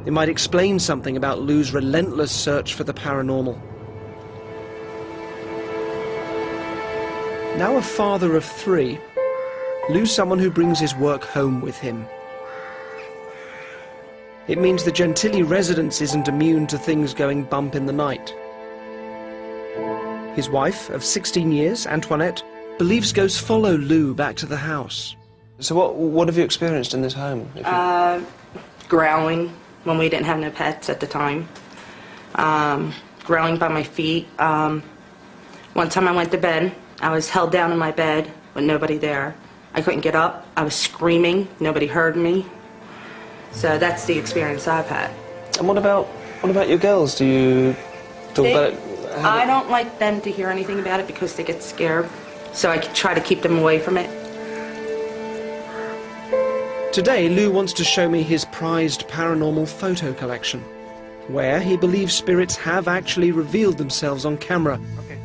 It might explain something about Lou's relentless search for the paranormal. Now a father of 3, Lou's someone who brings his work home with him. It means the Gentile residence isn't immune to things going bump in the night. His wife of 16 years, Antoinette, believes ghosts follow Lou back to the house. So what have you experienced in this home? Growling when we didn't have no pets at the time. Growling by my feet. One time I went to bed. I was held down in my bed with nobody there. I couldn't get up. I was screaming. Nobody heard me. So that's the experience I've had. And what about your girls? Do you talk about it? I don't like them to hear anything about it because they get scared. So I try to keep them away from it. Today, Lou wants to show me his prized paranormal photo collection, where he believes spirits have actually revealed themselves on camera. Okay.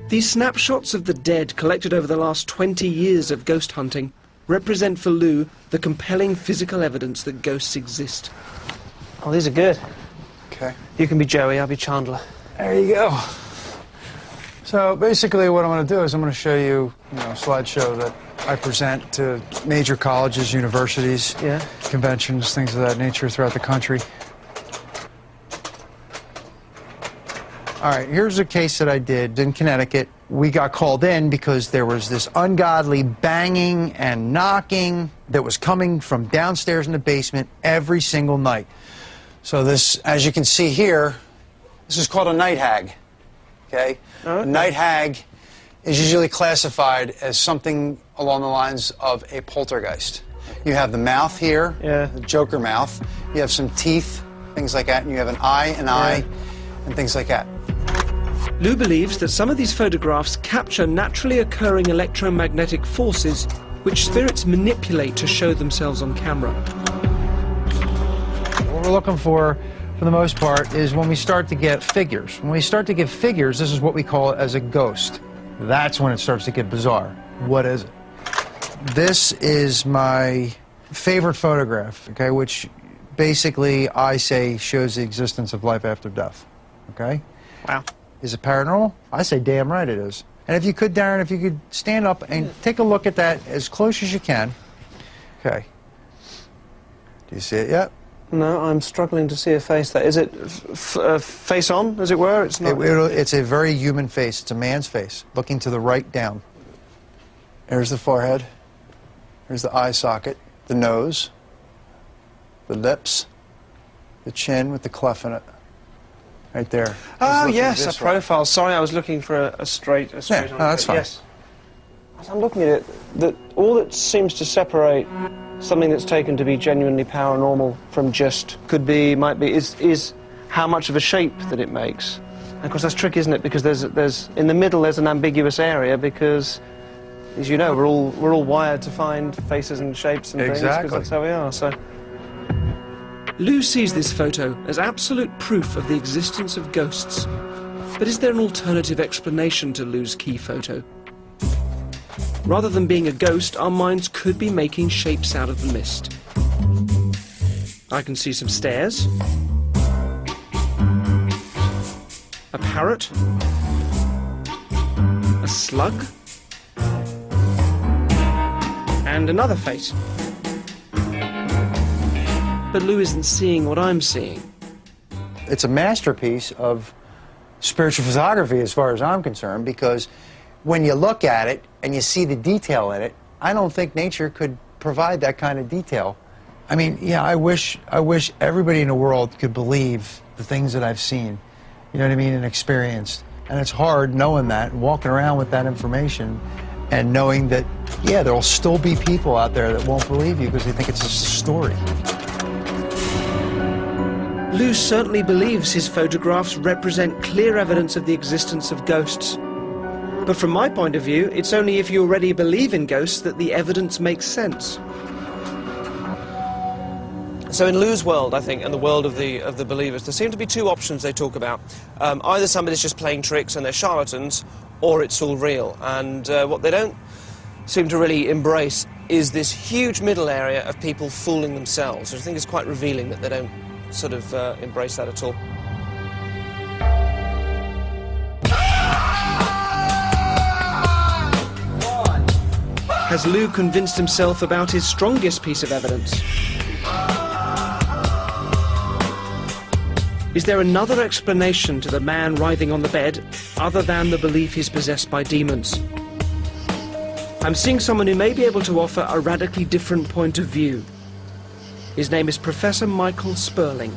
These snapshots of the dead collected over the last 20 years of ghost hunting represent for Lou the compelling physical evidence that ghosts exist. Oh, these are good. Okay. You can be Joey, I'll be Chandler. There you go. So basically what I'm going to do is I'm going to show you, a slideshow that I present to major colleges, universities, conventions, things of that nature throughout the country. All right, here's a case that I did in Connecticut. We got called in because there was this ungodly banging and knocking that was coming from downstairs in the basement every single night. So this, as you can see here, this is called a night hag, okay? A night hag is usually classified as something along the lines of a poltergeist. You have the mouth here, the Joker mouth. You have some teeth, things like that, and you have an eye, and things like that. Lou believes that some of these photographs capture naturally occurring electromagnetic forces which spirits manipulate to show themselves on camera. What we're looking for the most part, is when we start to get figures. When we start to get figures, this is what we call it as a ghost. That's when it starts to get bizarre. What is it? This is my favorite photograph, okay, which basically I say shows the existence of life after death, okay? Wow. Is it paranormal? I say damn right it is. And if you could, Derren, if you could stand up and take a look at that as close as you can. Okay. Do you see it yet? No, I'm struggling to see a face there. Is it face on, as it were? It's not. It's a very human face. It's a man's face, looking to the right down. There's the forehead. There's the eye socket, the nose, the lips, the chin with the cleft in it. Right there. Oh, yes, a profile. Sorry, I was looking for a straight on. No, that's fine. Yes. As I'm looking at it, all that seems to separate something that's taken to be genuinely paranormal from just might be is how much of a shape that it makes. And of course that's tricky, isn't it? Because there's in the middle there's an ambiguous area because, as you know, we're all wired to find faces and shapes and things because that's how we are. So Lou sees this photo as absolute proof of the existence of ghosts. But is there an alternative explanation to Lou's key photo? Rather than being a ghost, our minds could be making shapes out of the mist. I can see some stairs, a parrot, a slug, and another face. But Lou isn't seeing what I'm seeing. It's a masterpiece of spiritual photography as far as I'm concerned, because when you look at it and you see the detail in it, I don't think nature could provide that kind of detail. I mean, yeah, I wish everybody in the world could believe the things that I've seen, you know what I mean, and experienced. And it's hard knowing that, walking around with that information and knowing that, yeah, there'll still be people out there that won't believe you because they think it's just a story. Lou certainly believes his photographs represent clear evidence of the existence of ghosts. But from my point of view, it's only if you already believe in ghosts that the evidence makes sense. So in Lou's world, I think, and the world of the believers, there seem to be two options they talk about. Either somebody's just playing tricks and they're charlatans, or it's all real. And what they don't seem to really embrace is this huge middle area of people fooling themselves, which I think is quite revealing that they don't sort of embrace that at all. Has Lou convinced himself about his strongest piece of evidence? Is there another explanation to the man writhing on the bed other than the belief he's possessed by demons? I'm seeing someone who may be able to offer a radically different point of view. His name is Professor Michael Sperling.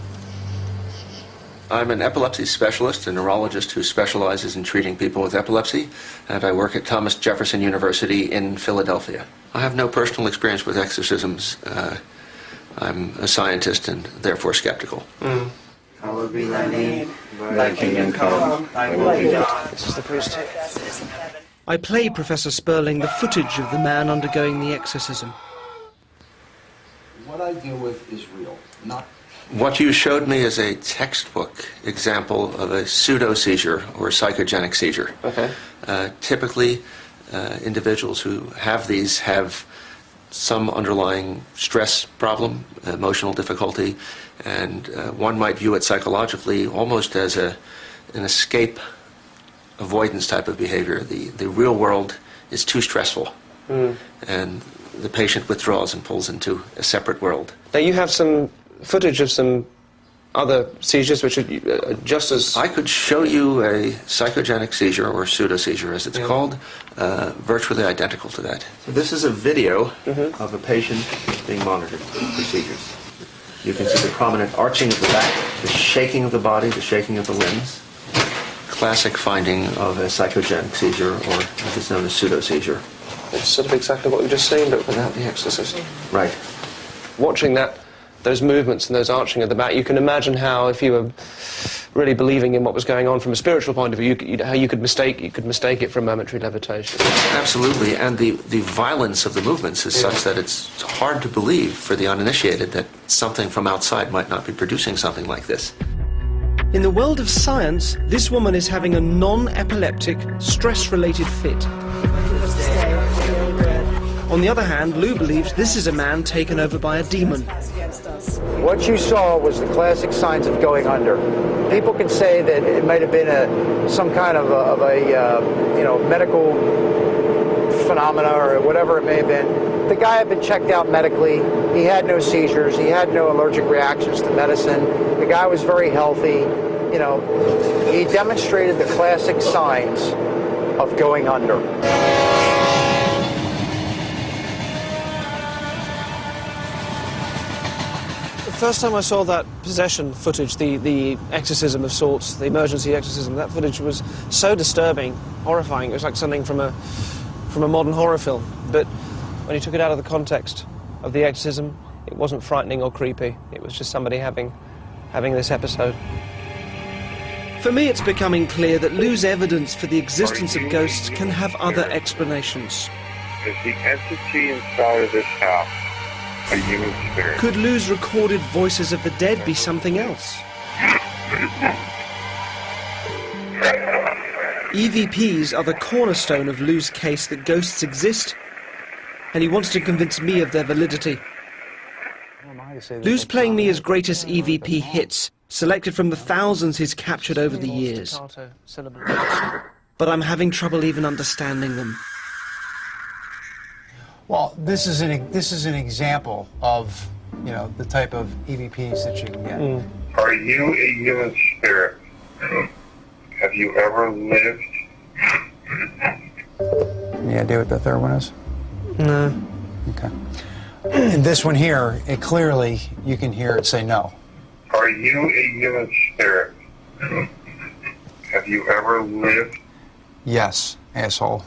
I'm an epilepsy specialist, a neurologist who specializes in treating people with epilepsy, and I work at Thomas Jefferson University in Philadelphia. I have no personal experience with exorcisms. I'm a scientist and therefore skeptical. Hallowed be thy name, thy kingdom come, thy will be done. This is the priest. I play Professor Sperling the footage of the man undergoing the exorcism. What I deal with is real, not... What you showed me is a textbook example of a pseudo-seizure or psychogenic seizure. Okay. Typically, individuals who have these have some underlying stress problem, emotional difficulty, and one might view it psychologically almost as an escape avoidance type of behavior. The real world is too stressful, and the patient withdraws and pulls into a separate world. Now you have some footage of some other seizures which are just as... I could show you a psychogenic seizure, or pseudo-seizure as it's called, virtually identical to that. So this is a video of a patient being monitored for seizures. You can see the prominent arching of the back, the shaking of the body, the shaking of the limbs. Classic finding of a psychogenic seizure, or as it's known as pseudo-seizure. It's sort of exactly what we've just seen, but without the exorcist. Right. Watching those movements and those arching of the back, you can imagine how, if you were really believing in what was going on from a spiritual point of view, how you could mistake it for momentary levitation. Absolutely, and the violence of the movements is such that it's hard to believe for the uninitiated that something from outside might not be producing something like this. In the world of science, this woman is having a non-epileptic, stress-related fit. On the other hand, Lou believes this is a man taken over by a demon. What you saw was the classic signs of going under. People can say that it might have been some kind of a medical phenomena or whatever it may have been. The guy had been checked out medically. He had no seizures. He had no allergic reactions to medicine. The guy was very healthy. You know, he demonstrated the classic signs of going under. The first time I saw that possession footage, the exorcism of sorts, the emergency exorcism, that footage was so disturbing, horrifying. It was like something from a modern horror film. But when you took it out of the context of the exorcism, it wasn't frightening or creepy. It was just somebody having this episode. For me, it's becoming clear that Lou's evidence for the existence of ghosts can have other explanations. Is the entity inside of this house a human spirit? Could Lou's recorded voices of the dead be something else? EVPs are the cornerstone of Lou's case that ghosts exist, and he wants to convince me of their validity. Lou's playing me his greatest EVP hits, selected from the thousands he's captured over the years. But I'm having trouble even understanding them. Well, this is an example of, you know, the type of EVPs that you can get. Are you a human spirit? Have you ever lived? Any idea what the third one is? No. Okay. And this one here, it clearly, you can hear it say no. Are you a human spirit? Have you ever lived? Yes, asshole.